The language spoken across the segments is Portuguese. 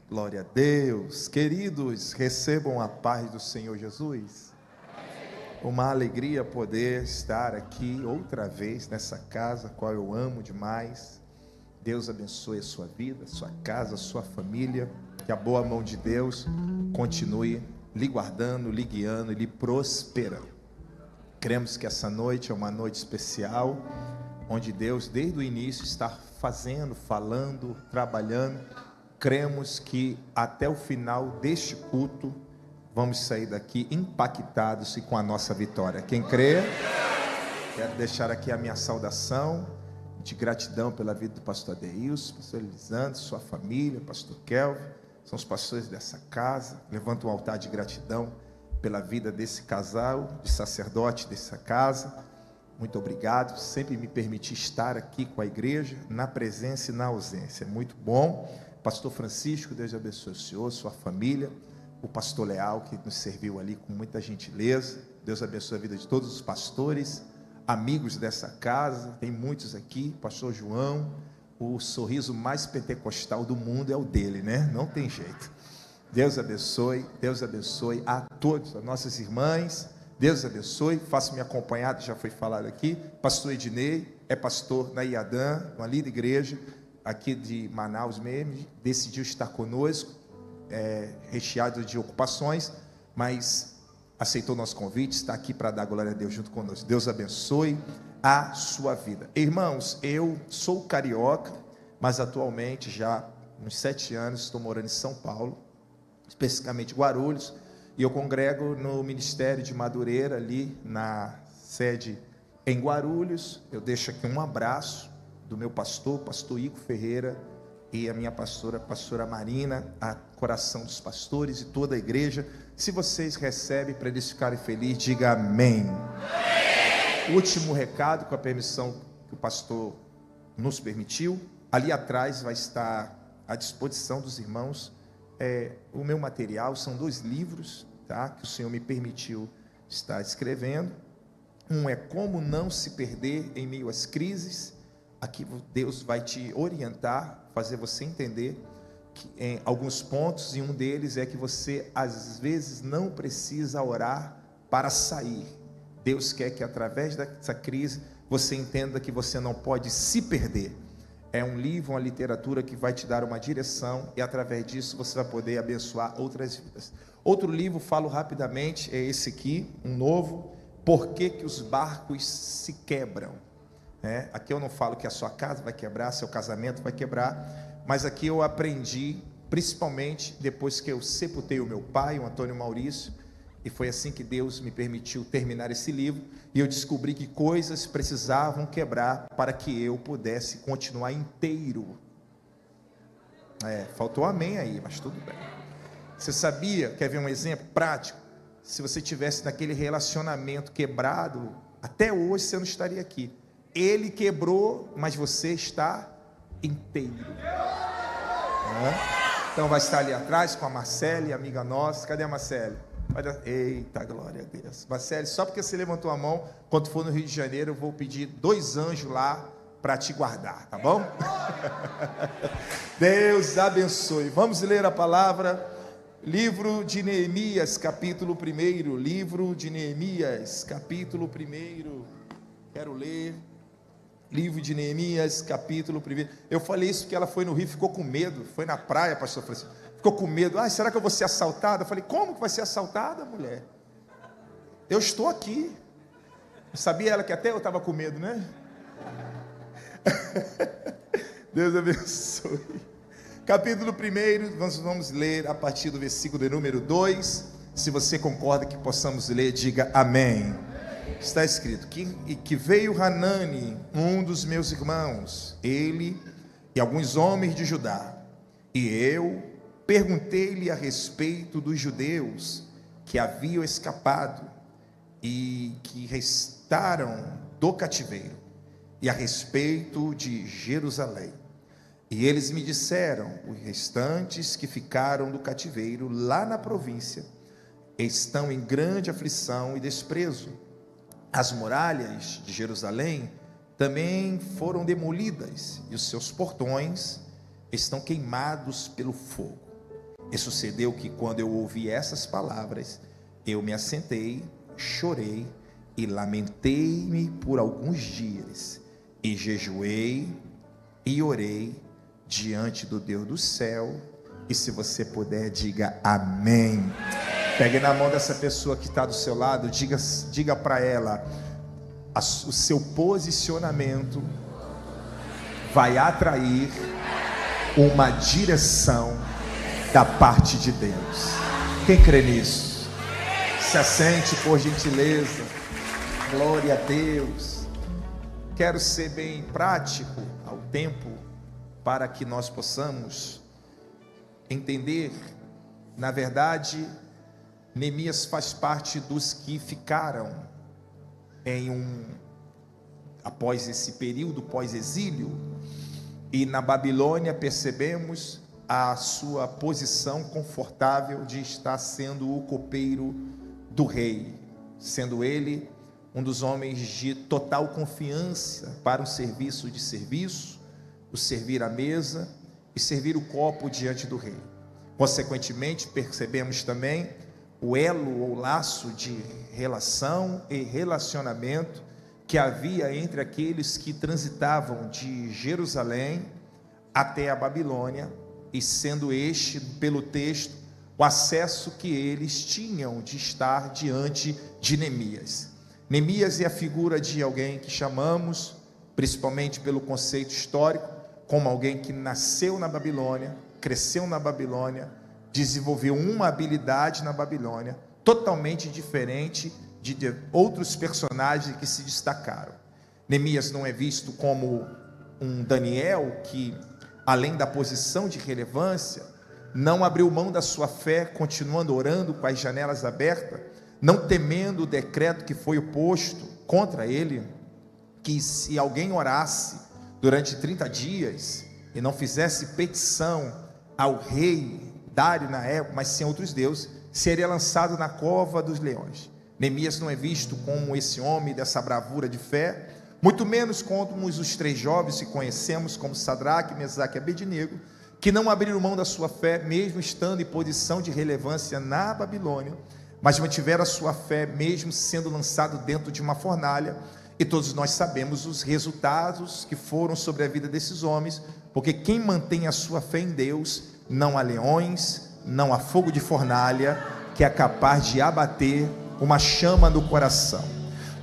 Glória a Deus. Queridos, recebam a paz do Senhor Jesus. Uma alegria poder estar aqui outra vez nessa casa, qual eu amo demais. Deus abençoe a sua vida, a sua casa, a sua família. Que a boa mão de Deus continue lhe guardando, lhe guiando e lhe prosperando. Cremos que essa noite é uma noite especial, onde Deus desde o início está fazendo, falando, trabalhando. Cremos que até o final deste culto vamos sair daqui impactados e com a nossa vitória. Quem crê, quero deixar aqui a minha saudação de gratidão pela vida do pastor Adeilson, pastor Elisandro, sua família, pastor Kelvin, são os pastores dessa casa. Levanto um altar de gratidão pela vida desse casal, de sacerdote dessa casa. Muito obrigado, sempre me permitir estar aqui com a igreja, na presença e na ausência. É muito bom. Pastor Francisco, Deus abençoe o senhor, sua família. O pastor Leal, que nos serviu ali com muita gentileza. Deus abençoe a vida de todos os pastores, amigos dessa casa. Tem muitos aqui. Pastor João, o sorriso mais pentecostal do mundo é o dele, né? Não tem jeito. Deus abençoe a todos, as nossas irmãs. Deus abençoe. Faça-me acompanhado, já foi falado aqui. Pastor Ednei é pastor na Iadã, uma linda igreja aqui de Manaus mesmo, decidiu estar conosco, recheado de ocupações, mas aceitou nosso convite, está aqui para dar glória a Deus junto conosco. Deus abençoe a sua vida. Irmãos, eu sou carioca, mas atualmente já uns 7 anos estou morando em São Paulo, especificamente Guarulhos, e eu congrego no Ministério de Madureira, ali na sede em Guarulhos. Eu deixo aqui um abraço do meu pastor Igor Ferreira, e a minha pastora Marina, a coração dos pastores e toda a igreja. Se vocês recebem, para eles ficarem felizes, diga amém. Último recado, com a permissão que o pastor nos permitiu, ali atrás vai estar à disposição dos irmãos o meu material. São 2 livros, tá, que o Senhor me permitiu estar escrevendo. Um é Como Não Se Perder em Meio às Crises. Aqui Deus vai te orientar, fazer você entender que, em alguns pontos, e um deles é que você às vezes não precisa orar para sair. Deus quer que através dessa crise você entenda que você não pode se perder. É um livro, uma literatura que vai te dar uma direção, e através disso você vai poder abençoar outras vidas. Outro livro, falo rapidamente, é esse aqui, um novo, Por que os barcos se quebram? Aqui eu não falo que a sua casa vai quebrar, seu casamento vai quebrar, mas aqui eu aprendi, principalmente depois que eu sepultei o meu pai, o Antônio Maurício, e foi assim que Deus me permitiu terminar esse livro, e eu descobri que coisas precisavam quebrar para que eu pudesse continuar inteiro. Faltou amém aí, mas tudo bem. Você sabia, quer ver um exemplo prático? Se você tivesse naquele relacionamento quebrado, até hoje você não estaria aqui. Ele quebrou, mas você está inteiro. Então vai estar ali atrás com a Marcele, amiga nossa. Cadê a Marcele? Eita, glória a Deus. Marcele, só porque você levantou a mão, quando for no Rio de Janeiro, eu vou pedir 2 anjos lá para te guardar, tá bom? Deus abençoe. Vamos ler a palavra. Livro de Neemias, capítulo 1. Livro de Neemias, capítulo 1. Quero ler. Livro de Neemias, capítulo 1. Eu falei isso porque ela foi no Rio, ficou com medo. Foi na praia, pastor Francisco. Ficou com medo. Será que eu vou ser assaltada? Eu falei, como que vai ser assaltada, mulher? Eu estou aqui. Sabia ela que até eu estava com medo, né? Deus abençoe. Capítulo 1, nós vamos ler a partir do versículo de número 2. Se você concorda que possamos ler, diga amém. Está escrito que veio Hanani, um dos meus irmãos, ele e alguns homens de Judá, e eu perguntei-lhe a respeito dos judeus que haviam escapado e que restaram do cativeiro, e a respeito de Jerusalém. E eles me disseram: os restantes que ficaram do cativeiro lá na província estão em grande aflição e desprezo. As muralhas de Jerusalém também foram demolidas, e os seus portões estão queimados pelo fogo. E sucedeu que, quando eu ouvi essas palavras, eu me assentei, chorei e lamentei-me por alguns dias, e jejuei e orei diante do Deus do céu. E se você puder, diga amém. Pegue na mão dessa pessoa que está do seu lado, diga para ela: o seu posicionamento vai atrair uma direção da parte de Deus. Quem crê nisso? Se assente, por gentileza. Glória a Deus. Quero ser bem prático ao tempo, para que nós possamos entender. Na verdade, Neemias faz parte dos que ficaram após esse período pós-exílio, e na Babilônia percebemos a sua posição confortável de estar sendo o copeiro do rei, sendo ele um dos homens de total confiança para um serviço, o servir a mesa e servir o copo diante do rei. Consequentemente, percebemos também o elo ou laço de relação e relacionamento que havia entre aqueles que transitavam de Jerusalém até a Babilônia, e sendo este, pelo texto, o acesso que eles tinham de estar diante de Neemias. Neemias é a figura de alguém que chamamos, principalmente pelo conceito histórico, como alguém que nasceu na Babilônia, cresceu na Babilônia, desenvolveu uma habilidade na Babilônia, totalmente diferente de outros personagens que se destacaram. Neemias não é visto como um Daniel que, além da posição de relevância, não abriu mão da sua fé, continuando orando com as janelas abertas, não temendo o decreto que foi posto contra ele, que se alguém orasse durante 30 dias e não fizesse petição ao rei Dário na época, mas sem outros deuses, seria lançado na cova dos leões. Neemias não é visto como esse homem dessa bravura de fé, muito menos como os 3 jovens que conhecemos, como Sadraque, Mesaque e Abednego, que não abriram mão da sua fé, mesmo estando em posição de relevância na Babilônia, mas mantiveram a sua fé, mesmo sendo lançado dentro de uma fornalha. E todos nós sabemos os resultados que foram sobre a vida desses homens, porque quem mantém a sua fé em Deus, não há leões, não há fogo de fornalha que é capaz de abater uma chama no coração.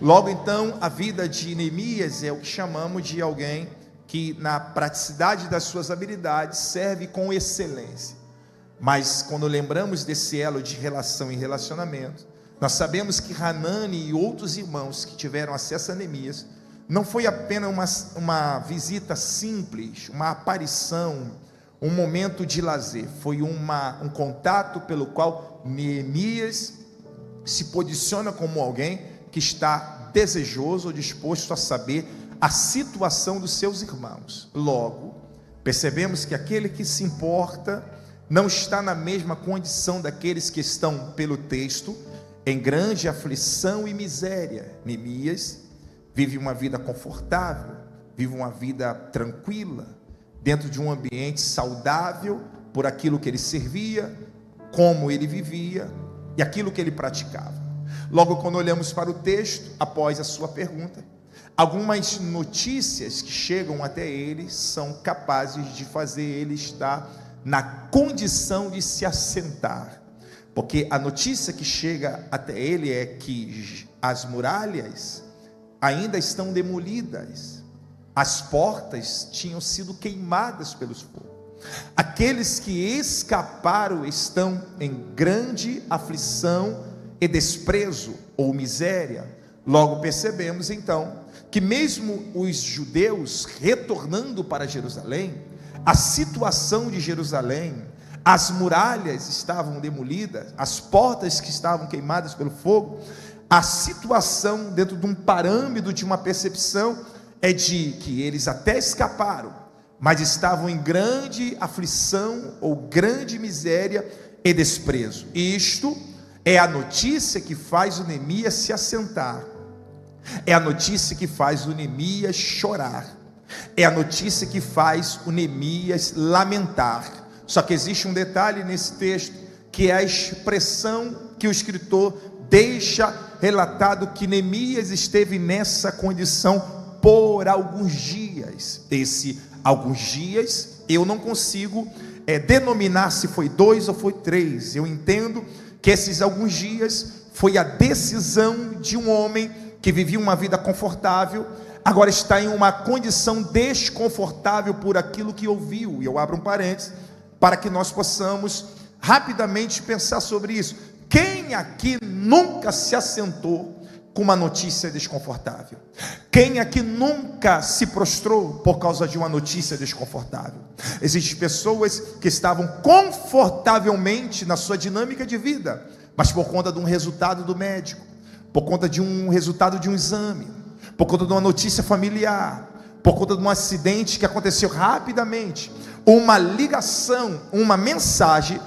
Logo então, a vida de Neemias é o que chamamos de alguém que, na praticidade das suas habilidades, serve com excelência. Mas quando lembramos desse elo de relação e relacionamento, nós sabemos que Hanani e outros irmãos que tiveram acesso a Neemias, não foi apenas uma visita simples, uma aparição, um momento de lazer, foi um contato pelo qual Neemias se posiciona como alguém que está desejoso ou disposto a saber a situação dos seus irmãos. Logo, percebemos que aquele que se importa não está na mesma condição daqueles que estão, pelo texto, em grande aflição e miséria. Neemias vive uma vida confortável, vive uma vida tranquila, dentro de um ambiente saudável, por aquilo que ele servia, como ele vivia e aquilo que ele praticava. Logo, quando olhamos para o texto, após a sua pergunta, algumas notícias que chegam até ele são capazes de fazer ele estar na condição de se assentar, porque a notícia que chega até ele é que as muralhas ainda estão demolidas, as portas tinham sido queimadas pelos fogos, aqueles que escaparam estão em grande aflição e desprezo ou miséria. Logo percebemos então que mesmo os judeus retornando para Jerusalém, a situação de Jerusalém, as muralhas estavam demolidas, as portas que estavam queimadas pelo fogo, a situação dentro de um parâmetro de uma percepção é de que eles até escaparam, mas estavam em grande aflição ou grande miséria e desprezo. Isto é a notícia que faz o Neemias se assentar, é a notícia que faz o Neemias chorar, é a notícia que faz o Neemias lamentar. Só que existe um detalhe nesse texto, que é a expressão que o escritor deixa relatado, que Neemias esteve nessa condição por alguns dias. Esse alguns dias eu não consigo denominar se foi 2 ou foi 3. Eu entendo que esses alguns dias foi a decisão de um homem que vivia uma vida confortável, agora está em uma condição desconfortável por aquilo que ouviu. E eu abro um parênteses para que nós possamos rapidamente pensar sobre isso. Quem aqui nunca se assentou com uma notícia desconfortável? Quem aqui nunca se prostrou por causa de uma notícia desconfortável? Existem pessoas que estavam confortavelmente na sua dinâmica de vida, mas por conta de um resultado do médico, por conta de um resultado de um exame, por conta de uma notícia familiar, por conta de um acidente que aconteceu rapidamente, uma ligação, uma mensagem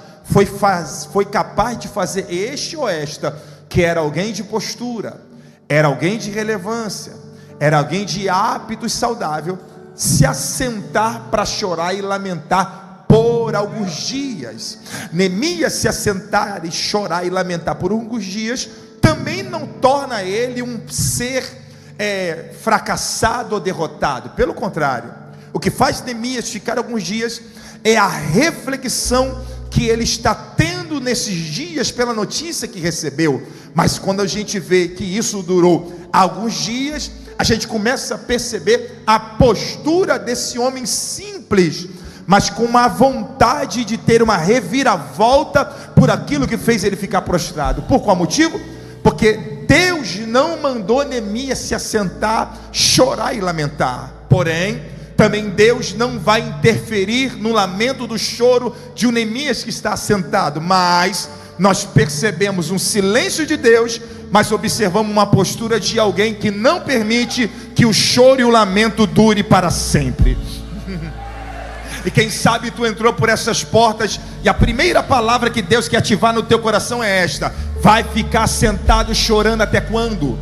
foi capaz de fazer este ou esta, que era alguém de postura, era alguém de relevância, era alguém de hábitos saudável, se assentar para chorar e lamentar por alguns dias. Neemias se assentar e chorar e lamentar por alguns dias também não torna ele um ser fracassado ou derrotado. Pelo contrário, o que faz Neemias ficar alguns dias é a reflexão que ele está tendo nesses dias pela notícia que recebeu. Mas quando a gente vê que isso durou alguns dias, a gente começa a perceber a postura desse homem simples, mas com uma vontade de ter uma reviravolta por aquilo que fez ele ficar prostrado. Por qual motivo? Porque Deus não mandou Neemias se assentar, chorar e lamentar. Porém, também Deus não vai interferir no lamento do choro de um Neemias que está assentado. Mas nós percebemos um silêncio de Deus, mas observamos uma postura de alguém que não permite que o choro e o lamento dure para sempre. E quem sabe tu entrou por essas portas e a primeira palavra que Deus quer ativar no teu coração é esta: vai ficar sentado chorando até quando?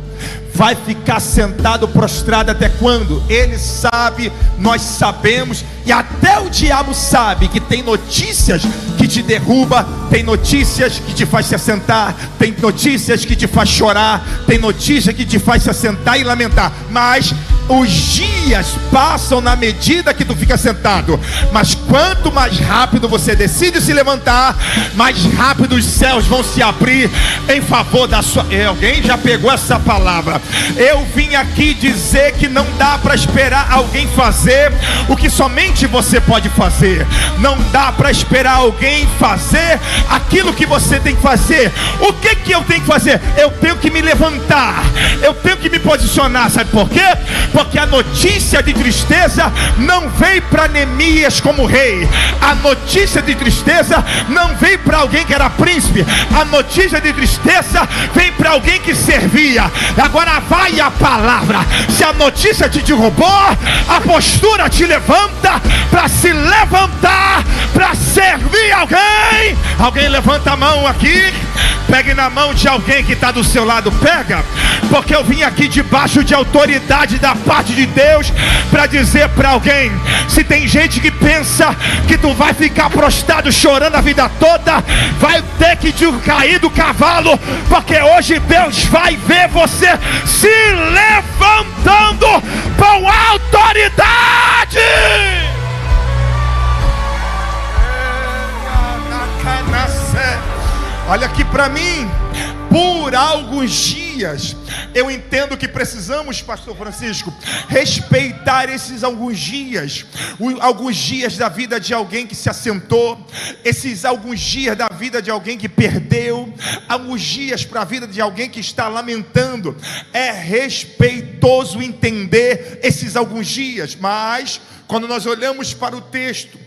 Vai ficar sentado prostrado até quando? Ele sabe, nós sabemos, e até o diabo sabe que tem notícias que te derruba, tem notícias que te faz se assentar, tem notícias que te faz chorar, tem notícia que te faz se assentar e lamentar. Mas os dias passam na medida que tu fica sentado. Mas quanto mais rápido você decide se levantar, mais rápido os céus vão se abrir em favor da sua... Alguém já pegou essa palavra? Eu vim aqui dizer que não dá para esperar alguém fazer o que somente você pode fazer. Não dá para esperar alguém fazer aquilo que você tem que fazer. O que eu tenho que fazer? Eu tenho que me levantar, eu tenho que me posicionar. Sabe por quê? Porque a notícia de tristeza não veio para Neemias como rei. A notícia de tristeza não veio para alguém que era príncipe. A notícia de tristeza vem para alguém que servia. Agora vai a palavra: se a notícia te derrubou, a postura te levanta para se levantar, para servir alguém. Alguém levanta a mão aqui, pegue na mão de alguém que está do seu lado, pega, porque eu vim aqui debaixo de autoridade da parte de Deus para dizer para alguém: se tem gente que pensa que tu vai ficar prostrado chorando a vida toda, vai ter que cair do cavalo, porque hoje Deus vai ver você se levantando com autoridade. Olha aqui para mim. Por alguns dias, eu entendo que precisamos, pastor Francisco, respeitar esses alguns dias da vida de alguém que se assentou, esses alguns dias da vida de alguém que perdeu, alguns dias para a vida de alguém que está lamentando. É respeitoso entender esses alguns dias, mas quando nós olhamos para o texto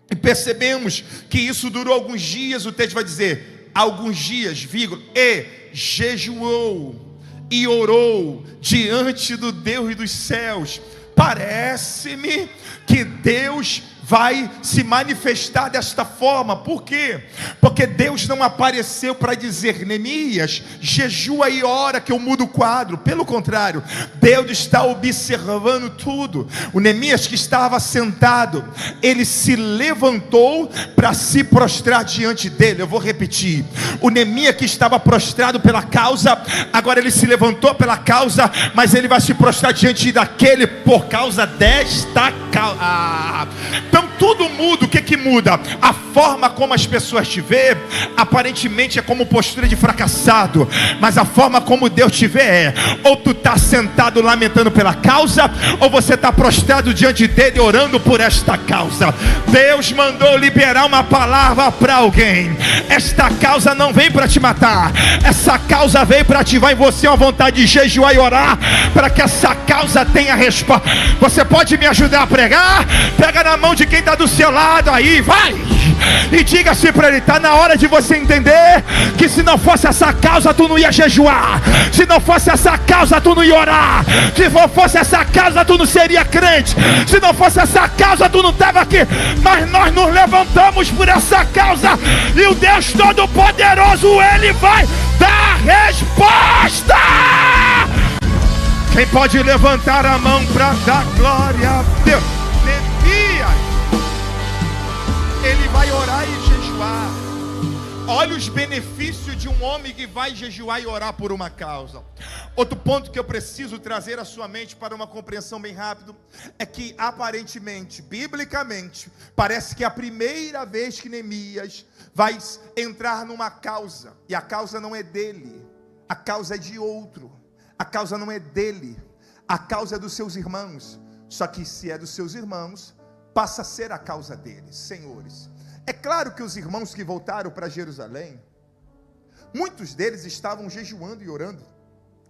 e percebemos que isso durou alguns dias, o texto vai dizer: alguns dias, vírgula, e jejuou e orou diante do Deus dos céus. Parece-me que Deus vai se manifestar desta forma. Por quê? Porque Deus não apareceu para dizer: Neemias, jejua e ora que eu mudo o quadro. Pelo contrário, Deus está observando tudo. O Neemias, que estava sentado, ele se levantou para se prostrar diante dele. Eu vou repetir: o Neemias, que estava prostrado pela causa, agora ele se levantou pela causa, mas ele vai se prostrar diante daquele por causa desta causa. Então tudo muda. O que muda? A forma como as pessoas te vê, aparentemente é como postura de fracassado, mas a forma como Deus te vê é: ou tu está sentado lamentando pela causa, ou você está prostrado diante dele orando por esta causa. Deus mandou liberar uma palavra para alguém. Esta causa não vem para te matar, essa causa veio para ativar em você uma vontade de jejuar e orar, para que essa causa tenha resposta. Você pode me ajudar a pregar? Pega na mão de quem está do seu lado aí, vai! E diga-se para ele: está na hora de você entender que se não fosse essa causa tu não ia jejuar, se não fosse essa causa tu não ia orar, se não fosse essa causa tu não seria crente, se não fosse essa causa tu não estava aqui. Mas nós nos levantamos por essa causa, e o Deus Todo-Poderoso, Ele vai dar resposta. Quem pode levantar a mão para dar glória a Deus? Neemias, ele vai orar e jejuar. Olha os benefícios de um homem que vai jejuar e orar por uma causa. Outro ponto que eu preciso trazer à sua mente para uma compreensão bem rápido é que, aparentemente, biblicamente, parece que é a primeira vez que Neemias vai entrar numa causa, e a causa não é dele, a causa é de outro. A causa não é dele, a causa é dos seus irmãos. Só que se é dos seus irmãos, passa a ser a causa deles. Senhores, é claro que os irmãos que voltaram para Jerusalém, muitos deles estavam jejuando e orando,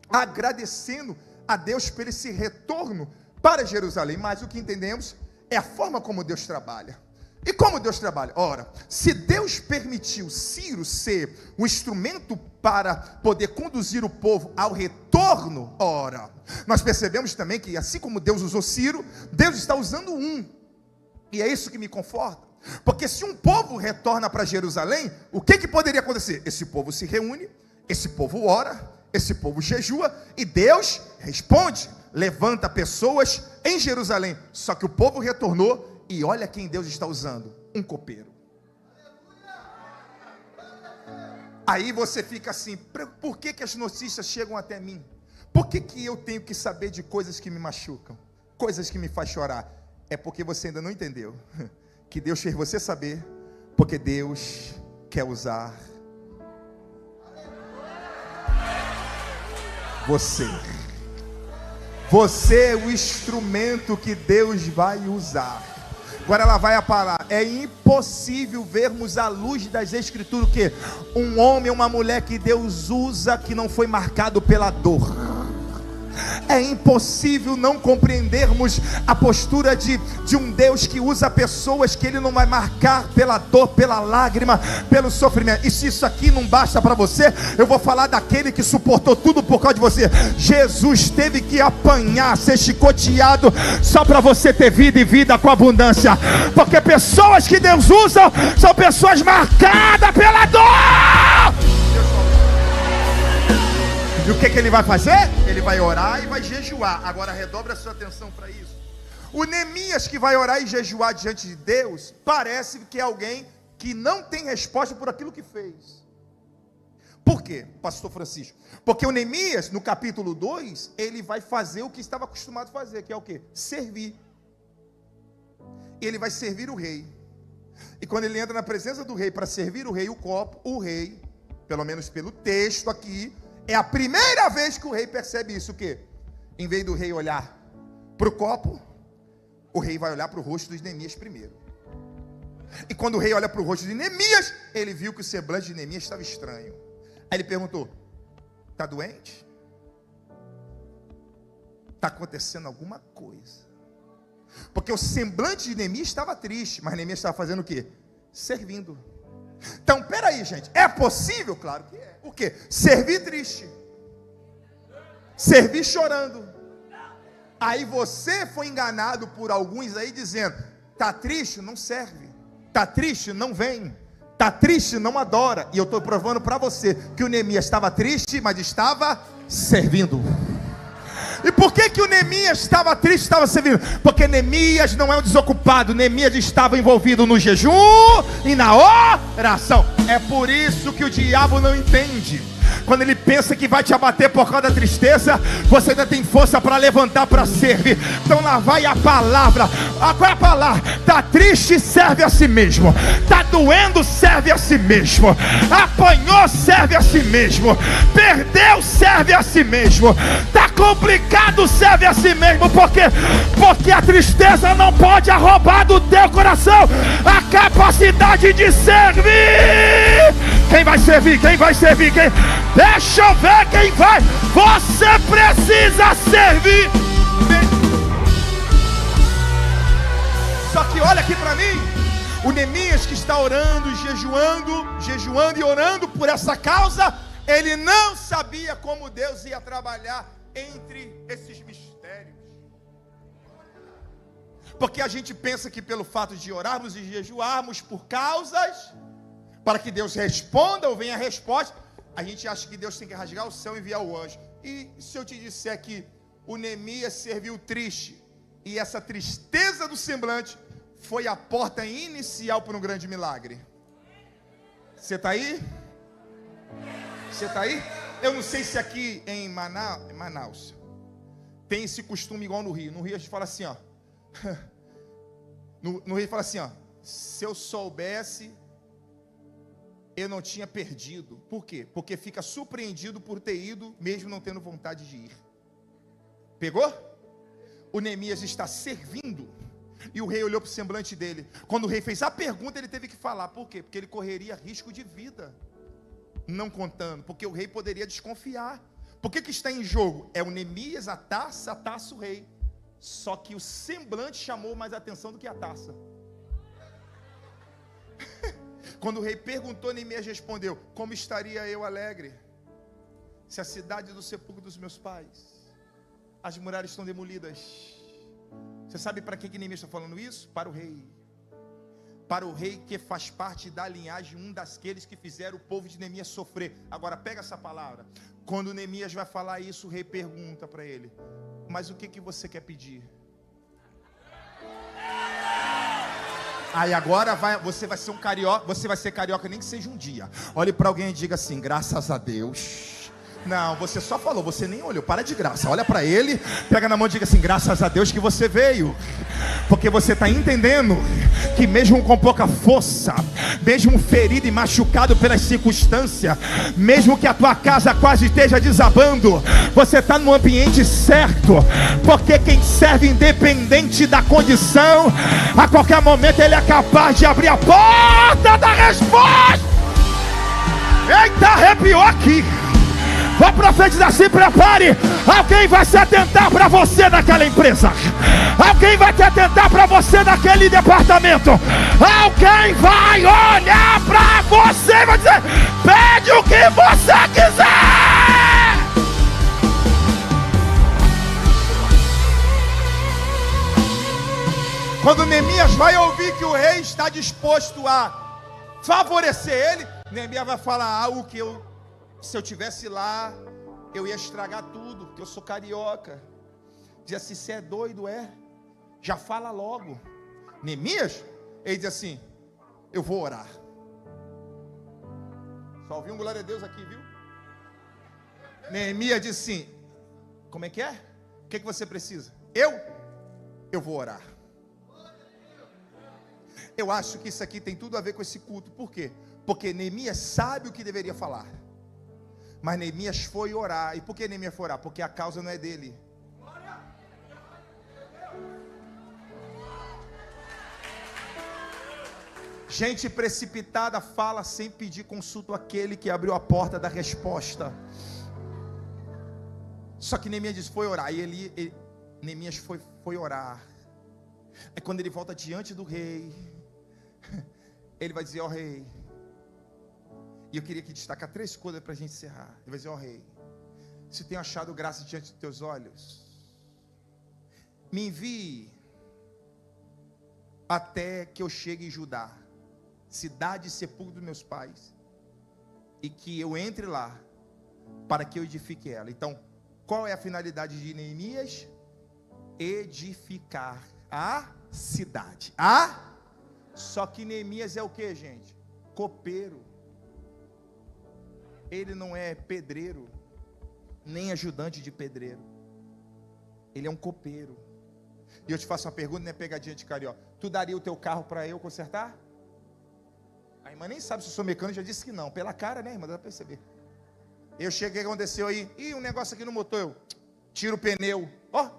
agradecendo a Deus por esse retorno para Jerusalém. Mas o que entendemos é a forma como Deus trabalha. E como Deus trabalha? Ora, se Deus permitiu Ciro ser um instrumento para poder conduzir o povo ao retorno, ora, nós percebemos também que, assim como Deus usou Ciro, Deus está usando um. E é isso que me conforta. Porque se um povo retorna para Jerusalém, o que poderia acontecer? Esse povo se reúne, esse povo ora, esse povo jejua, e Deus responde, levanta pessoas em Jerusalém. Só que o povo retornou, e olha quem Deus está usando: um copeiro. Aí você fica assim: por que as notícias chegam até mim? Por que eu tenho que saber de coisas que me machucam, coisas que me fazem chorar? É porque você ainda não entendeu que Deus fez você saber, porque Deus quer usar você. Você é o instrumento que Deus vai usar. Agora ela vai parar. É impossível vermos à luz das Escrituras que um homem ou uma mulher que Deus usa que não foi marcado pela dor. É impossível não compreendermos a postura de um Deus que usa pessoas que Ele não vai marcar pela dor, pela lágrima, pelo sofrimento. E se isso aqui não basta para você, eu vou falar daquele que suportou tudo por causa de você. Jesus teve que apanhar, ser chicoteado, só para você ter vida e vida com abundância. Porque pessoas que Deus usa são pessoas marcadas pela dor. E o que Ele vai fazer? Ele vai orar e vai jejuar. Agora redobra a sua atenção para isso. O Neemias, que vai orar e jejuar diante de Deus, parece que é alguém que não tem resposta por aquilo que fez. Por quê, pastor Francisco? Porque o Neemias, no capítulo 2, ele vai fazer o que estava acostumado a fazer, que é o quê? Servir. Ele vai servir o rei. E quando ele entra na presença do rei para servir o copo, o rei, pelo menos pelo texto aqui, é a primeira vez que o rei percebe isso, o quê? Em vez do rei olhar para o copo, o rei vai olhar para o rosto de Neemias primeiro. E quando o rei olha para o rosto de Neemias, ele viu que o semblante de Neemias estava estranho. Aí ele perguntou: está doente? Está acontecendo alguma coisa? Porque o semblante de Neemias estava triste, mas Neemias estava fazendo o quê? Servindo. Então, peraí, gente, é possível? Claro que é. O quê? Servir triste, servir chorando. Aí você foi enganado por alguns aí dizendo: Está triste? Não serve. Está triste? Não vem. Está triste? Não adora. E eu estou provando para você que o Neemias estava triste, mas estava servindo. E por que o Neemias estava triste, estava servindo? Porque Neemias não é um desocupado. Neemias estava envolvido no jejum e na oração. É por isso que o diabo não entende. Quando ele pensa que vai te abater por causa da tristeza, você ainda tem força para levantar, para servir. Então lá vai a palavra. Qual é a palavra? Está triste, serve a si mesmo. Está doendo, serve a si mesmo. Apanhou, serve a si mesmo. Perdeu, serve a si mesmo. Está complicado, serve a si mesmo. Por quê? Porque a tristeza não pode roubar do teu coração a capacidade de servir. Quem vai servir? Quem vai servir? Quem? Deixa eu ver quem vai. Você precisa servir. Só que olha aqui para mim. O Neemias que está orando, jejuando e orando por essa causa, ele não sabia como Deus ia trabalhar entre esses mistérios. Porque a gente pensa que pelo fato de orarmos e jejuarmos por causas, para que Deus responda ou venha a resposta, a gente acha que Deus tem que rasgar o céu e enviar o anjo. E se eu te disser que o Neemias serviu triste, e essa tristeza do semblante foi a porta inicial para um grande milagre? Você está aí? Você está aí? Eu não sei se aqui em Manaus tem esse costume igual no Rio. No Rio a gente fala assim, ó. No Rio fala assim, ó. Se eu soubesse, eu não tinha perdido. Por quê? Porque fica surpreendido por ter ido, mesmo não tendo vontade de ir. Pegou? O Neemias está servindo. E o rei olhou para o semblante dele. Quando o rei fez a pergunta, ele teve que falar. Por quê? Porque ele correria risco de vida. Não contando. Porque o rei poderia desconfiar. Por que está em jogo? É o Neemias, a taça o rei. Só que o semblante chamou mais atenção do que a taça. Quando o rei perguntou, Neemias respondeu: como estaria eu alegre, se a cidade do sepulcro dos meus pais, as muralhas estão demolidas. Você sabe para que Neemias está falando isso? Para o rei. Para o rei que faz parte da linhagem, um daqueles que fizeram o povo de Neemias sofrer. Agora pega essa palavra. Quando Neemias vai falar isso, o rei pergunta para ele: mas o que você quer pedir? Aí agora você vai ser um carioca. Você vai ser carioca nem que seja um dia. Olhe para alguém e diga assim: graças a Deus. Não, você só falou, você nem olhou. Para de graça, olha para ele, pega na mão e diga assim: graças a Deus que você veio. Porque você está entendendo que mesmo com pouca força, mesmo ferido e machucado pelas circunstâncias, mesmo que a tua casa quase esteja desabando, você está no ambiente certo. Porque quem serve independente da condição, a qualquer momento ele é capaz de abrir a porta da resposta. Eita, arrepiou aqui. Vou profetizar, se prepare. Alguém vai se atentar para você naquela empresa. Alguém vai se atentar para você naquele departamento. Alguém vai olhar para você e vai dizer: pede o que você quiser. Quando Neemias vai ouvir que o rei está disposto a favorecer ele, Neemias vai falar algo que se eu tivesse lá, eu ia estragar tudo, porque eu sou carioca. Diz assim: você é doido, é? Já fala logo. Neemias, ele diz assim: eu vou orar. Só ouvi um glória a Deus aqui, viu? Neemias diz assim: como é que é? O que você precisa? Eu vou orar. Eu acho que isso aqui tem tudo a ver com esse culto. Por quê? Porque Neemias sabe o que deveria falar. Mas Neemias foi orar. E por que Neemias foi orar? Porque a causa não é dele. Gente precipitada fala sem pedir consulta àquele que abriu a porta da resposta. Só que Neemias disse: foi orar. E Neemias foi orar. Aí quando ele volta diante do rei, ele vai dizer: ó rei. E eu queria que destacar 3 coisas para a gente encerrar. Ele vai dizer: ó rei, se tenho achado graça diante dos teus olhos, me envie até que eu chegue em Judá, cidade e sepulcro dos meus pais, e que eu entre lá, para que eu edifique ela. Então, qual é a finalidade de Neemias? Edificar a cidade. Só que Neemias é o que, gente? Copeiro. Ele não é pedreiro, nem ajudante de pedreiro. Ele é um copeiro. E eu te faço uma pergunta, não é pegadinha de carioca. Tu daria o teu carro para eu consertar? A irmã nem sabe se eu sou mecânico, já disse que não. Pela cara, né, irmã? Dá para perceber. Eu cheguei, o que aconteceu aí? Um negócio aqui no motor, eu tiro o pneu. Ó!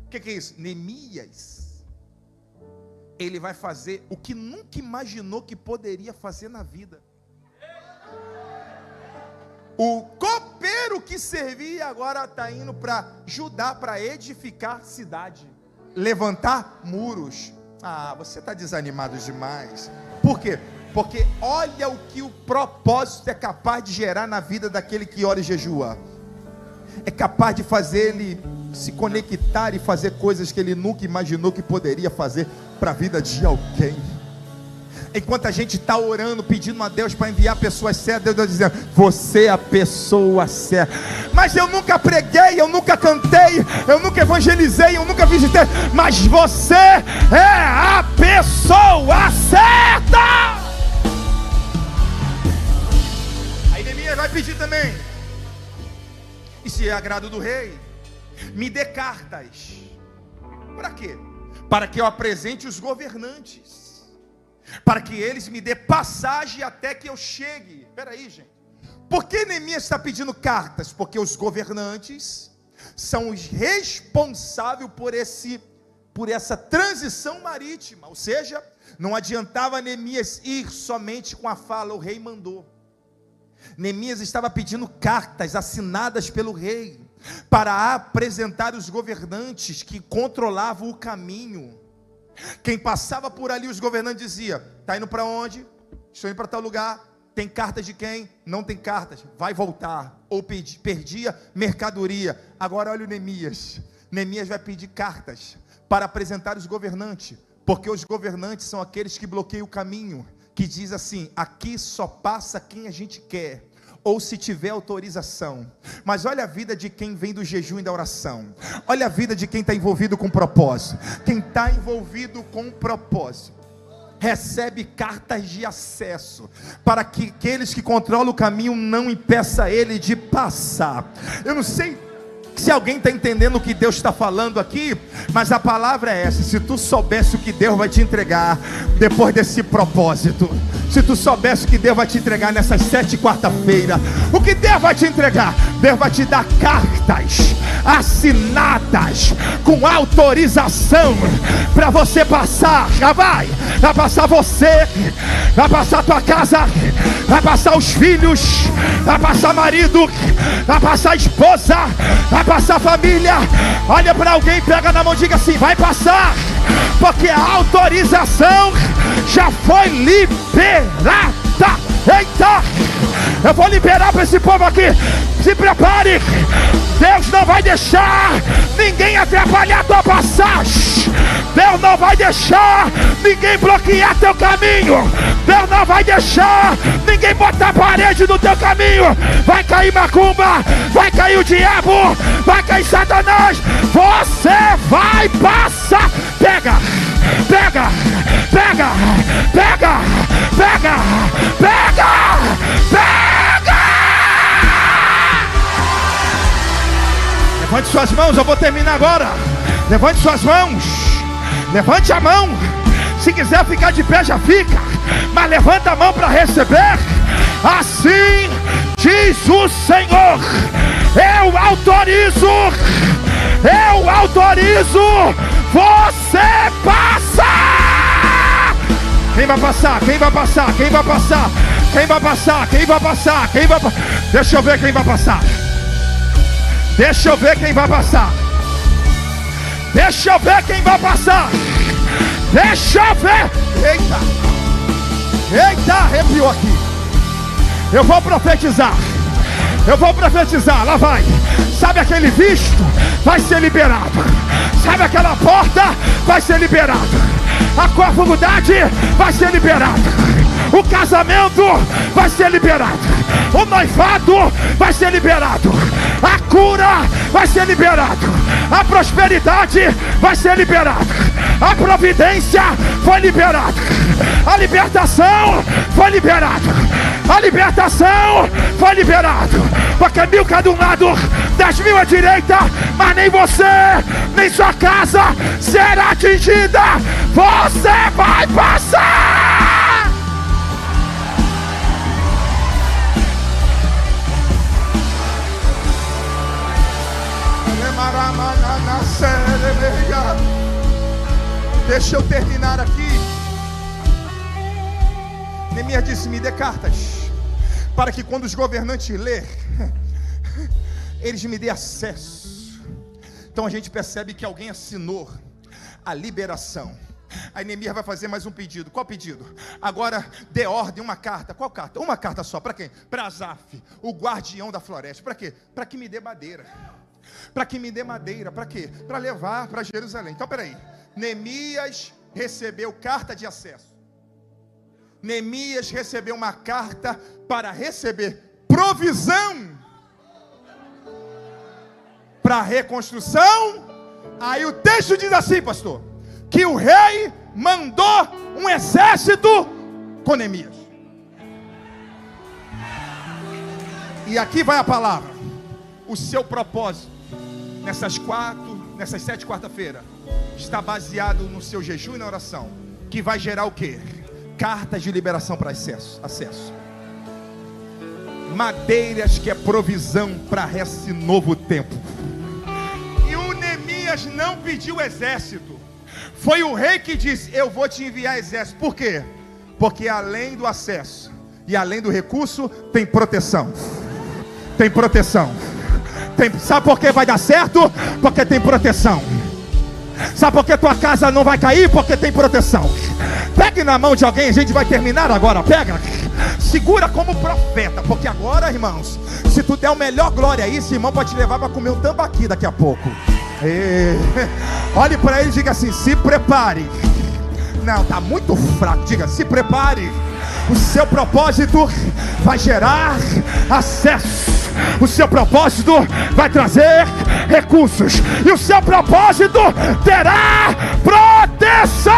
O que é isso? Neemias, ele vai fazer o que nunca imaginou que poderia fazer na vida. O copeiro que servia agora está indo para Judá, para edificar cidade, levantar muros. Você está desanimado demais. Por quê? Porque olha o que o propósito é capaz de gerar na vida daquele que ora e jejua. É capaz de fazer ele se conectar e fazer coisas que ele nunca imaginou que poderia fazer para a vida de alguém. Enquanto a gente está orando, pedindo a Deus para enviar pessoas certas, Deus está dizendo: você é a pessoa certa. Mas eu nunca preguei, eu nunca cantei, eu nunca evangelizei, eu nunca visitei. Mas você é a pessoa certa. Aí Neemias vai pedir também: e se é agrado do rei, me dê cartas. Para quê? Para que eu apresente os governantes, para que eles me dê passagem até que eu chegue. Espera aí, gente. Por que Neemias está pedindo cartas? Porque os governantes são os responsáveis por essa transição marítima. Ou seja, não adiantava Neemias ir somente com a fala: o rei mandou. Neemias estava pedindo cartas assinadas pelo rei, para apresentar os governantes que controlavam o caminho. Quem passava por ali, os governantes diziam: está indo para onde? Estou indo para tal lugar. Tem cartas de quem? Não tem cartas, vai voltar. Ou perdia mercadoria. Agora olha o Neemias. Neemias vai pedir cartas para apresentar os governantes, porque os governantes são aqueles que bloqueiam o caminho, que diz assim: aqui só passa quem a gente quer, ou se tiver autorização. Mas olha a vida de quem vem do jejum e da oração. Olha a vida de quem está envolvido com propósito. Quem está envolvido com propósito recebe cartas de acesso, para que aqueles que controlam o caminho não impeçam ele de passar. Eu não sei se alguém está entendendo o que Deus está falando aqui, mas a palavra é essa: se tu soubesse o que Deus vai te entregar depois desse propósito, se tu soubesse o que Deus vai te entregar nessas 7 quarta-feira, o que Deus vai te entregar? Deus vai te dar cartas assinadas com autorização para você passar. Já vai passar você, vai passar tua casa, vai passar os filhos, vai passar marido, vai passar esposa, vai passar família. Olha para alguém, pega na mão e diga assim: vai passar, porque a autorização já foi liberada. Eita, eu vou liberar para esse povo aqui. Se prepare, Deus não vai deixar ninguém atrapalhar a tua passagem. Deus não vai deixar ninguém bloquear teu caminho. Deus não vai deixar ninguém botar parede no teu caminho. Vai cair macumba, vai cair o diabo, vai cair Satanás. Você vai passar. Pega, pega, pega, pega, pega, pega, pega. Levante suas mãos, eu vou terminar agora. Levante suas mãos, levante a mão. Se quiser ficar de pé, já fica, mas levanta a mão para receber. Assim diz o Senhor: eu autorizo, você passar. Quem vai passar? Quem vai passar? Quem vai passar? Quem vai passar? Quem vai passar? Quem vai passar? Deixa eu ver quem vai passar. Deixa eu ver quem vai passar. Deixa eu ver quem vai passar. Deixa eu ver. Eita, eita, arrepiou aqui. Eu vou profetizar. Eu vou profetizar, lá vai. Sabe aquele visto? Vai ser liberado. Sabe aquela porta? Vai ser liberado. A faculdade vai ser liberada. O casamento vai ser liberado. O noivado vai ser liberado. A cura vai ser liberado. A prosperidade vai ser liberada. A providência foi liberada. A libertação foi liberada. A libertação foi liberada. Porque 1000 cai de um lado, 10.000 à direita, mas nem você, nem sua casa será atingida. Você vai passar. Deixa eu terminar aqui. Neemias disse: me dê cartas, para que quando os governantes lerem, eles me dêem acesso. Então a gente percebe que alguém assinou a liberação. Aí Neemias vai fazer mais um pedido. Qual pedido? Agora dê ordem, uma carta. Qual carta? Uma carta só. Para quem? Para Asaf, o guardião da floresta. Para quê? Para que me dê madeira. Para que me dê madeira. Para quê? Para levar para Jerusalém. Então peraí. Neemias recebeu carta de acesso. Neemias recebeu uma carta para receber provisão para a reconstrução. Aí o texto diz assim, pastor, que o rei mandou um exército com Neemias. E aqui vai a palavra. O seu propósito nessas 7 quarta-feira está baseado no seu jejum e na oração, que vai gerar o quê? Cartas de liberação para acesso. Madeiras, que é provisão para esse novo tempo. E o Neemias não pediu exército. Foi o rei que disse: eu vou te enviar exército. Por quê? Porque além do acesso e além do recurso, tem proteção. Tem proteção. Sabe por que vai dar certo? Porque tem proteção. Sabe por que tua casa não vai cair? Porque tem proteção. Pegue na mão de alguém, a gente vai terminar agora. Pega, segura como profeta, porque agora, irmãos, se tu der o melhor glória aí, esse irmão pode te levar para comer um tambaqui daqui a pouco. Olhe para ele e diga assim: se prepare. Não, tá muito fraco. Diga: se prepare. O seu propósito vai gerar acesso. O seu propósito vai trazer recursos. E o seu propósito terá proteção.